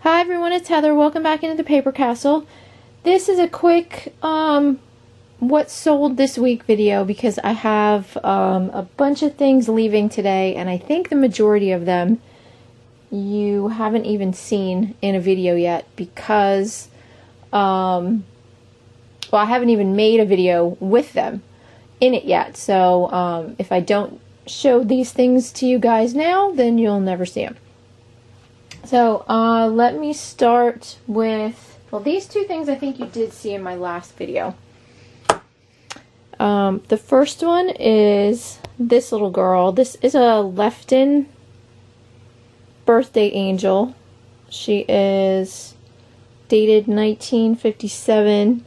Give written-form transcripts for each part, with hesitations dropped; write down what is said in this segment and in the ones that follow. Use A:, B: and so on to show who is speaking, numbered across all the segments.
A: Hi everyone, it's Heather. Welcome back into the Paper Castle. This is a quick what sold this week video because I have a bunch of things leaving today, and I think the majority of them you haven't even seen in a video yet because well, I haven't even made a video with them in it yet. So if I don't show these things to you guys now, then you'll never see them. So, let me start with, well, these two things I think you did see in my last video. The first one is this little girl. This is a Lefton birthday angel. She is dated 1957.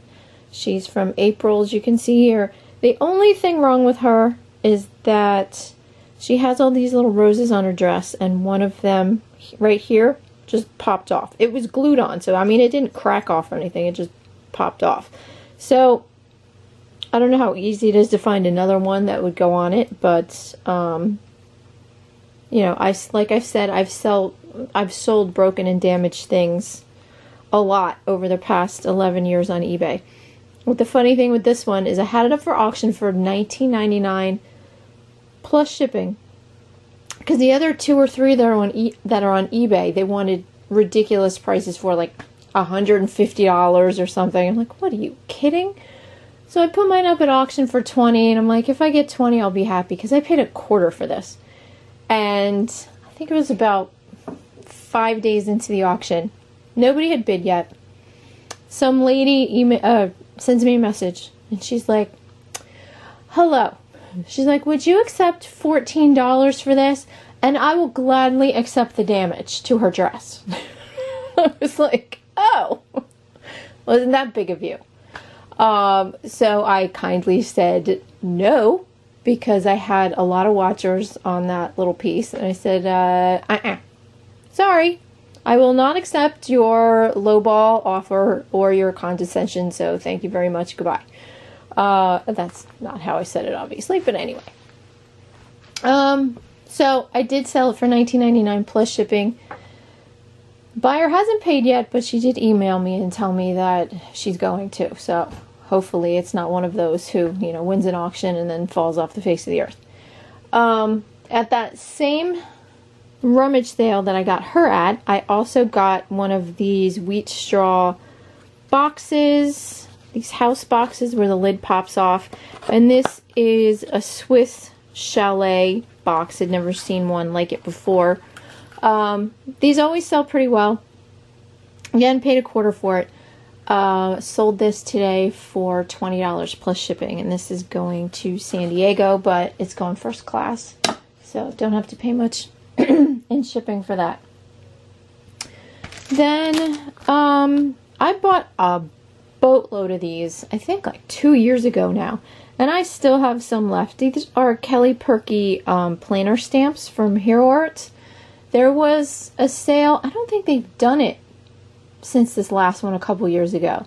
A: She's from April, as you can see here. The only thing wrong with her is that she has all these little roses on her dress, and one of them right here just popped off. It was glued on, so I mean it didn't crack off or anything, it just popped off. So I don't know how easy it is to find another one that would go on it, but you know, like I've said, I've sold broken and damaged things a lot over the past 11 years on eBay. But the funny thing with this one is I had it up for auction for $19.99 plus shipping. Because the other two or three that are on eBay, they wanted ridiculous prices for, like $150 or something. I'm like, what, are you kidding? So I put mine up at auction for $20, and I'm like, if I get $20, I'll be happy, because I paid $25 for this. And I think it was about 5 days into the auction. Nobody had bid yet. Some lady sends me a message, and she's like, hello. She's like, would you accept $14 for this? And I will gladly accept the damage to her dress. I was like, oh, wasn't that big of you? So I kindly said no, because I had a lot of watchers on that little piece. And I said, sorry, I will not accept your lowball offer or your condescension. So thank you very much. Goodbye. That's not how I said it, obviously, but anyway. So I did sell it for $19.99 plus shipping. Buyer hasn't paid yet, but she did email me and tell me that she's going to. So hopefully it's not one of those who, you know, wins an auction and then falls off the face of the earth. At that same rummage sale that I got her at, I also got one of these wheat straw boxes. These house boxes where the lid pops off, and this is a Swiss Chalet box. I'd never seen one like it before. These always sell pretty well. Again, paid $25 for it. Sold this today for $20 plus shipping, and this is going to San Diego, but it's going first class, so don't have to pay much in shipping for that. Then I bought a boatload of these, I think like 2 years ago now, and I still have some left. These are Kelly Perky planner stamps from Hero Arts. There was a sale. I don't think they've done it since this last one a couple years ago,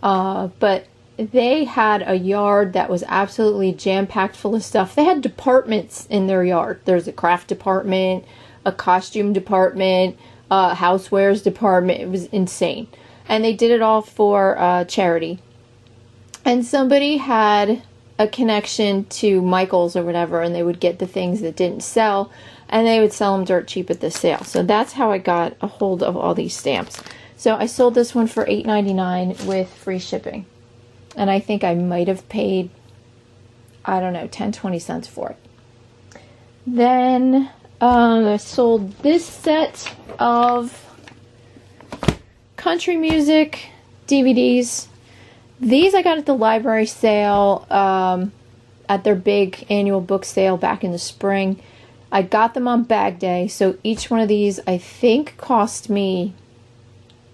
A: but they had a yard that was absolutely jam-packed full of stuff. They had departments in their yard. There's a craft department, a costume department, a housewares department. It was insane. And they did it all for charity. And somebody had a connection to Michael's or whatever, and they would get the things that didn't sell, and they would sell them dirt cheap at the sale. So that's how I got a hold of all these stamps. So I sold this one for $8.99 with free shipping. And I think I might have paid, I don't know, 10-20 cents for it. Then I sold this set of country music DVDs. These I got at the library sale at their big annual book sale back in the spring. I got them on bag day, so each one of these I think cost me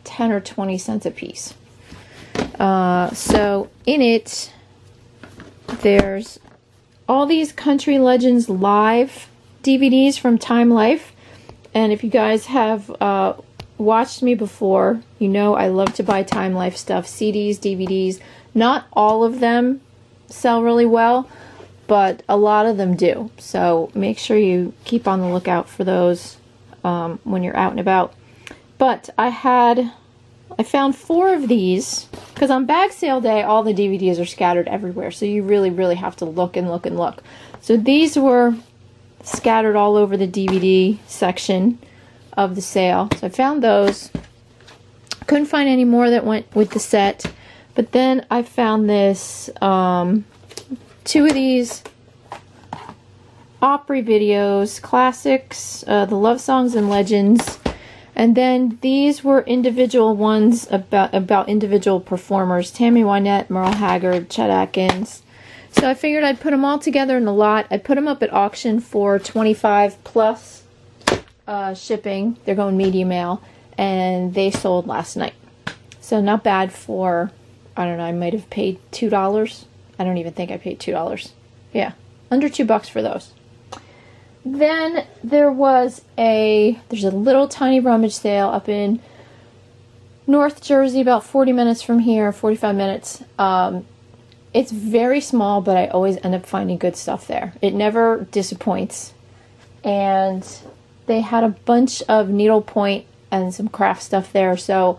A: 10 or 20 cents a piece. So in it there's all these Country Legends live DVDs from Time Life, and if you guys have watched me before, you know I love to buy Time Life stuff, CDs, DVDs. Not all of them sell really well, but a lot of them do. So make sure you keep on the lookout for those when you're out and about. But I found 4 of these, because on bag sale day, all the DVDs are scattered everywhere, so you really, really have to look and look and look. So these were scattered all over the DVD section of the sale. So I found those. Couldn't find any more that went with the set. But then I found this, 2 of these Opry videos, classics, the love songs and legends. And then these were individual ones about individual performers. Tammy Wynette, Merle Haggard, Chet Atkins. So I figured I'd put them all together in a lot. I put them up at auction for $25 plus shipping. They're going medium mail. And they sold last night. So not bad for, I don't know, I might have paid $2. I don't even think I paid $2. Yeah, under $2 for those. Then there's a little tiny rummage sale up in North Jersey, about 40 minutes from here, 45 minutes. It's very small, but I always end up finding good stuff there. It never disappoints. And they had a bunch of needlepoint and some craft stuff there. So,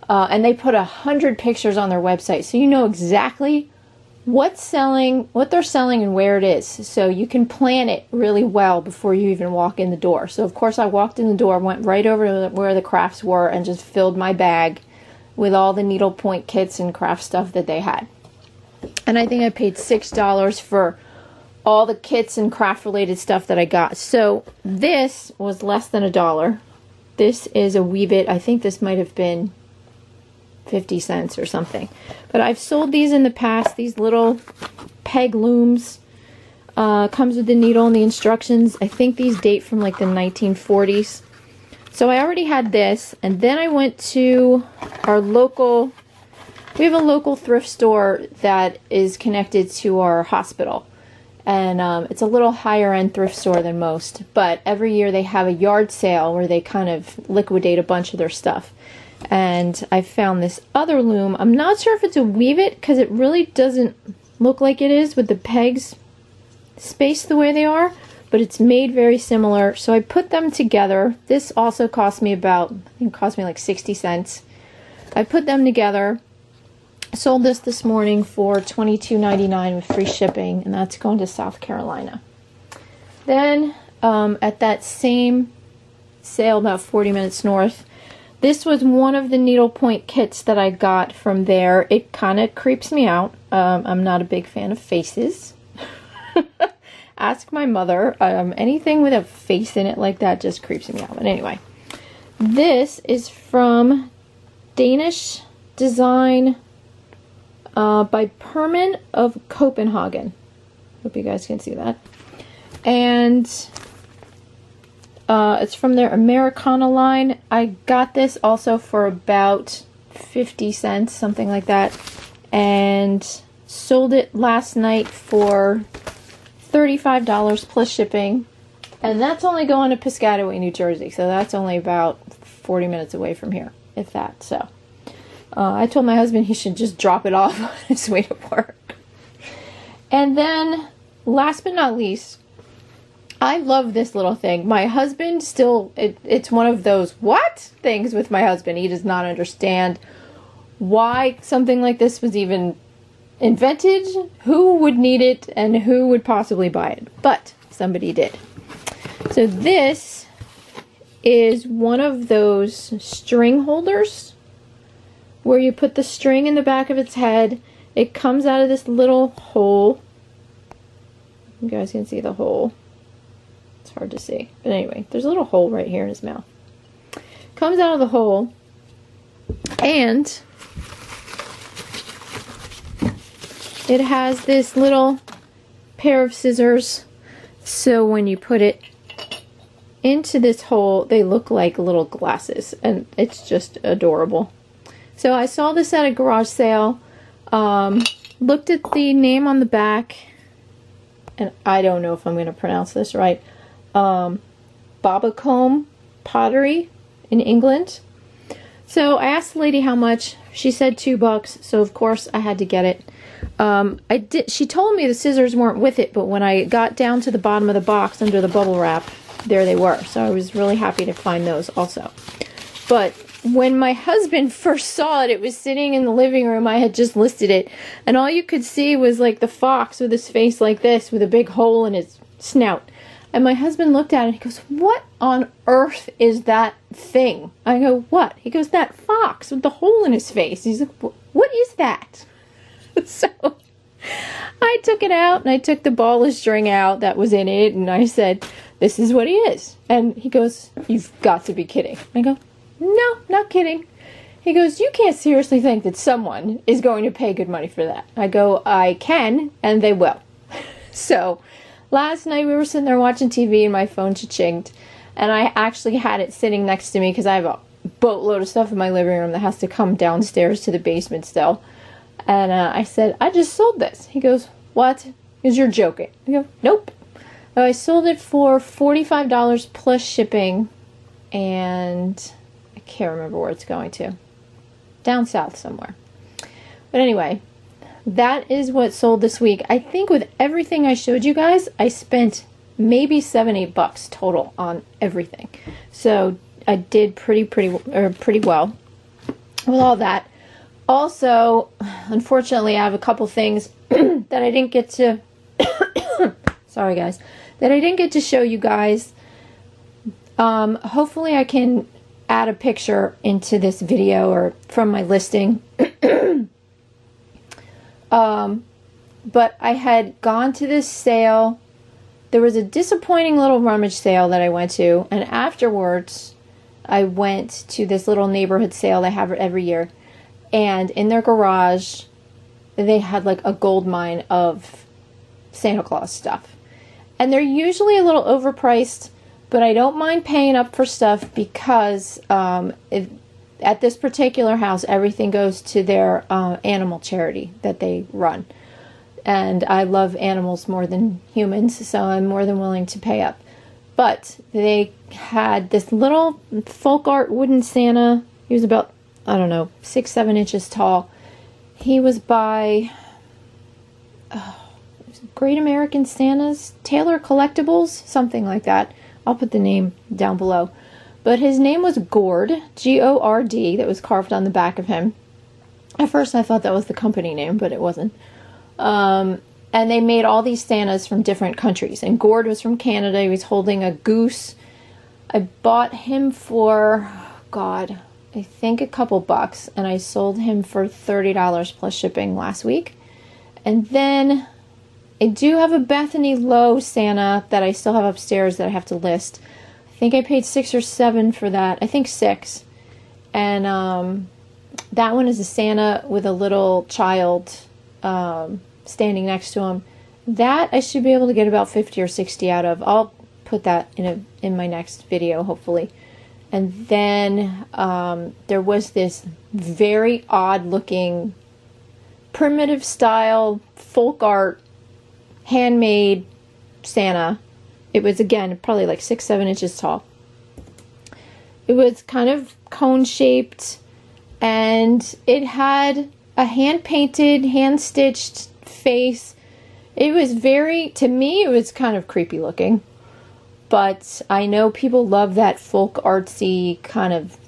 A: and they put 100 pictures on their website, so you know exactly what's selling, what they're selling, and where it is. So you can plan it really well before you even walk in the door. So of course I walked in the door, went right over to where the crafts were, and just filled my bag with all the needlepoint kits and craft stuff that they had. And I think I paid $6 for all the kits and craft related stuff that I got. So this was less than $1. This is a wee bit, I think this might have been 50 cents or something. But I've sold these in the past, these little peg looms. Comes with the needle and the instructions. I think these date from like the 1940s. So I already had this, and then I went to our local, we have a local thrift store that is connected to our hospital. And it's a little higher end thrift store than most. But every year they have a yard sale where they kind of liquidate a bunch of their stuff. And I found this other loom. I'm not sure if it's a weave it, because it really doesn't look like it is with the pegs spaced the way they are. But it's made very similar. So I put them together. This also cost me about, I think it cost me like 60 cents. I put them together. Sold this morning for $22.99 with free shipping, and that's going to South Carolina. Then at that same sale about 40 minutes north, this was one of the needlepoint kits that I got from there. It kind of creeps me out. I'm not a big fan of faces. Ask my mother. Anything with a face in it like that just creeps me out. But anyway, this is from Danish Design by Perman of Copenhagen. Hope you guys can see that. And it's from their Americana line. I got this also for about 50 cents, something like that. And sold it last night for $35 plus shipping. And that's only going to Piscataway, New Jersey. So that's only about 40 minutes away from here, if that. So I told my husband he should just drop it off on his way to work. And then, last but not least, I love this little thing. My husband still, it's one of those what things with my husband. He does not understand why something like this was even invented, who would need it, and who would possibly buy it. But somebody did. So this is one of those string holders where you put the string in the back of its head. It comes out of this little hole. You guys can see the hole. It's hard to see. But anyway, there's a little hole right here in his mouth. Comes out of the hole. And it has this little pair of scissors. So when you put it into this hole, they look like little glasses. And it's just adorable. So I saw this at a garage sale, looked at the name on the back, and I don't know if I'm going to pronounce this right, Babacombe Pottery in England. So I asked the lady how much. She said $2, so of course I had to get it. She told me the scissors weren't with it, but when I got down to the bottom of the box under the bubble wrap, there they were. So I was really happy to find those also. But when my husband first saw it, it was sitting in the living room. I had just listed it. And all you could see was like the fox with his face like this, with a big hole in his snout. And my husband looked at it and he goes, "What on earth is that thing?" I go, "What?" He goes, "That fox with the hole in his face." He's like, "What is that?" So I took it out and I took the ball of string out that was in it and I said, "This is what he is." And he goes, "You've got to be kidding." I go, "No, not kidding." He goes, "You can't seriously think that someone is going to pay good money for that." I go, "I can, and they will." So last night we were sitting there watching TV and my phone cha-chinged. And I actually had it sitting next to me because I have a boatload of stuff in my living room that has to come downstairs to the basement still. And I said, "I just sold this." He goes, "What?" He goes, "You're joking." I go, "Nope." So I sold it for $45 plus shipping. And I can't remember where it's going to. Down south somewhere. But anyway, that is what sold this week. I think with everything I showed you guys, I spent maybe $7-8 total on everything. So I did pretty well with all that. Also, unfortunately, I have a couple things that I didn't get to sorry guys, that I didn't get to show you guys. Hopefully I can add a picture into this video or from my listing. But I had gone to this sale. There was a disappointing little rummage sale that I went to, and afterwards I went to this little neighborhood sale they have every year, and in their garage they had like a gold mine of Santa Claus stuff. And they're usually a little overpriced, but I don't mind paying up for stuff because at this particular house, everything goes to their animal charity that they run. And I love animals more than humans, so I'm more than willing to pay up. But they had this little folk art wooden Santa. He was about, I don't know, 6-7 inches tall. He was by Great American Santas, Taylor Collectibles, something like that. I'll put the name down below. But his name was Gord, G-O-R-D, that was carved on the back of him. At first I thought that was the company name, but it wasn't. And they made all these Santas from different countries. And Gord was from Canada. He was holding a goose. I bought him for, God, I think a couple bucks. And I sold him for $30 plus shipping last week. And then I do have a Bethany Low Santa that I still have upstairs that I have to list. I think I paid $6 or $7 for that. I think $6. And that one is a Santa with a little child standing next to him. That I should be able to get about 50 or 60 out of. I'll put that in my next video, hopefully. And then there was this very odd looking primitive style folk art handmade Santa. It was, again, probably like 6-7 inches tall. It was kind of cone shaped, and it had a hand painted, hand stitched face. It was very, to me, it was kind of creepy looking. But I know people love that folk artsy kind of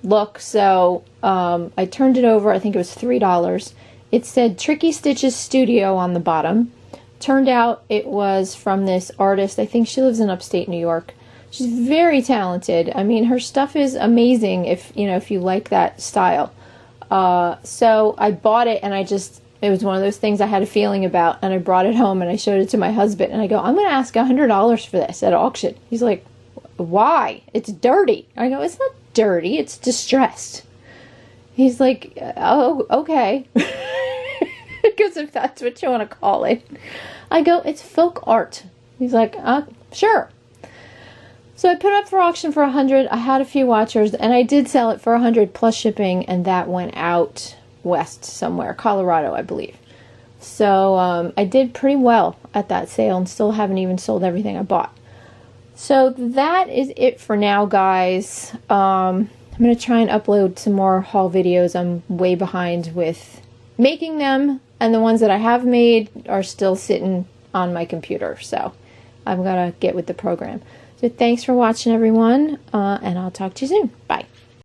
A: look, so I turned it over. I think it was $3. It said Tricky Stitches Studio on the bottom. Turned out it was from this artist. I think she lives in upstate New York. She's very talented. I mean, her stuff is amazing if you like that style. So I bought it, and it was one of those things I had a feeling about, and I brought it home and I showed it to my husband, and I go, "I'm going to ask $100 for this at auction." He's like, "Why? It's dirty." I go, "It's not dirty, it's distressed." He's like, "Oh, okay." Because if that's what you want to call it. I go, "It's folk art." He's like, "Sure." So I put it up for auction for $100. I had a few watchers, and I did sell it for $100 plus shipping, and that went out west somewhere, Colorado, I believe. So I did pretty well at that sale, and still haven't even sold everything I bought. So that is it for now, guys. I'm going to try and upload some more haul videos. I'm way behind with making them, and the ones that I have made are still sitting on my computer, so I'm going to get with the program. So thanks for watching, everyone, and I'll talk to you soon. Bye.